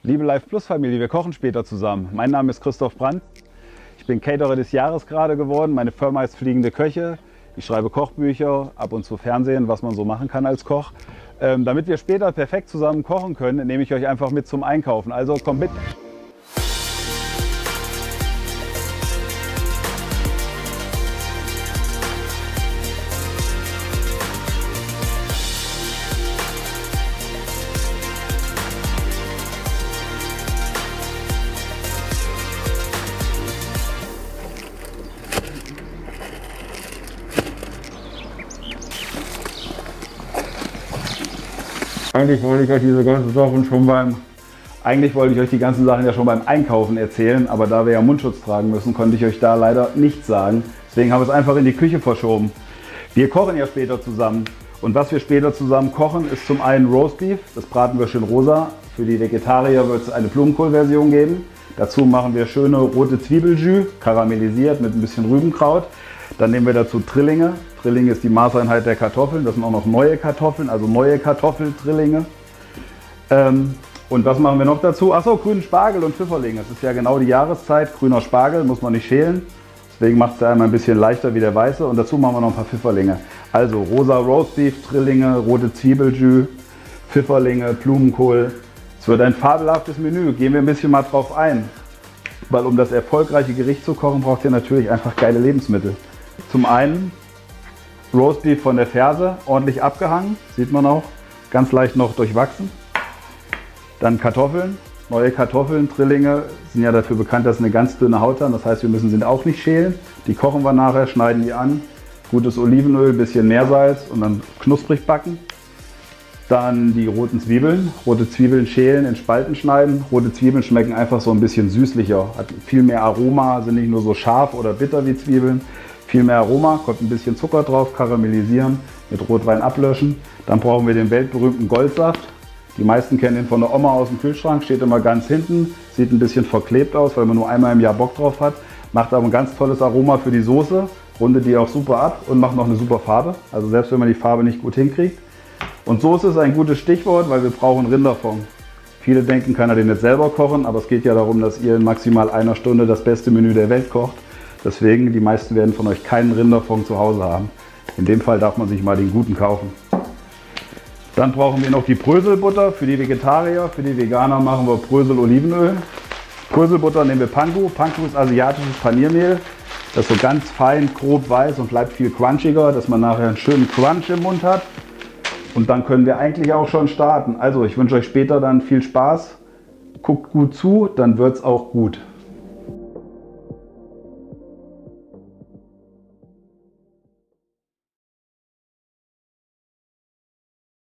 Liebe Life Plus Familie, wir kochen später zusammen. Mein Name ist Christoph Brandt. Ich bin Caterer des Jahres gerade geworden. Meine Firma heißt Fliegende Köche. Ich schreibe Kochbücher, ab und zu Fernsehen, was man so machen kann als Koch. Damit wir später perfekt zusammen kochen können, nehme ich euch einfach mit zum Einkaufen. Also kommt mit! Eigentlich wollte ich euch die ganzen Sachen ja schon beim Einkaufen erzählen, aber da wir ja Mundschutz tragen müssen, konnte ich euch da leider nichts sagen. Deswegen habe ich es einfach in die Küche verschoben. Wir kochen ja später zusammen. Und was wir später zusammen kochen, ist zum einen Roastbeef, das braten wir schön rosa. Für die Vegetarier wird es eine Blumenkohlversion geben. Dazu machen wir schöne rote Zwiebeljus, karamellisiert mit ein bisschen Rübenkraut. Dann nehmen wir dazu Trillinge. Trillinge ist die Maßeinheit der Kartoffeln. Das sind auch noch neue Kartoffeln, also neue Kartoffeltrillinge. Und was machen wir noch dazu? Achso, grünen Spargel und Pfifferlinge. Es ist ja genau die Jahreszeit. Grüner Spargel muss man nicht schälen. Deswegen macht es ja einmal ein bisschen leichter wie der weiße. Und dazu machen wir noch ein paar Pfifferlinge. Also rosa Roastbeef, Trillinge, rote Zwiebeljus, Pfifferlinge, Blumenkohl. Es wird ein fabelhaftes Menü. Gehen wir ein bisschen mal drauf ein. Weil um das erfolgreiche Gericht zu kochen, braucht ihr natürlich einfach geile Lebensmittel. Zum einen Roastbeef von der Ferse, ordentlich abgehangen, sieht man auch, ganz leicht noch durchwachsen. Dann Kartoffeln, neue Kartoffeln, Trillinge sind ja dafür bekannt, dass sie eine ganz dünne Haut haben, das heißt, wir müssen sie auch nicht schälen. Die kochen wir nachher, schneiden die an, gutes Olivenöl, bisschen Meersalz und dann knusprig backen. Dann die roten Zwiebeln, rote Zwiebeln schälen, in Spalten schneiden. Rote Zwiebeln schmecken einfach so ein bisschen süßlicher, hat viel mehr Aroma, sind nicht nur so scharf oder bitter wie Zwiebeln. Viel mehr Aroma, kommt ein bisschen Zucker drauf, karamellisieren, mit Rotwein ablöschen. Dann brauchen wir den weltberühmten Goldsaft. Die meisten kennen ihn von der Oma aus dem Kühlschrank, steht immer ganz hinten, sieht ein bisschen verklebt aus, weil man nur einmal im Jahr Bock drauf hat. Macht aber ein ganz tolles Aroma für die Soße, rundet die auch super ab und macht noch eine super Farbe. Also selbst wenn man die Farbe nicht gut hinkriegt. Und Soße ist ein gutes Stichwort, weil wir brauchen Rinderfond. Viele denken, kann er den jetzt selber kochen, aber es geht ja darum, dass ihr in maximal einer Stunde das beste Menü der Welt kocht. Deswegen, die meisten werden von euch keinen Rinderfond zu Hause haben. In dem Fall darf man sich mal den guten kaufen. Dann brauchen wir noch die Bröselbutter für die Vegetarier. Für die Veganer machen wir Brösel-Olivenöl. Bröselbutter nehmen wir Panko. Panko ist asiatisches Paniermehl. Das ist so ganz fein, grob weiß und bleibt viel crunchiger, dass man nachher einen schönen Crunch im Mund hat. Und dann können wir eigentlich auch schon starten. Also ich wünsche euch später dann viel Spaß. Guckt gut zu, dann wird es auch gut.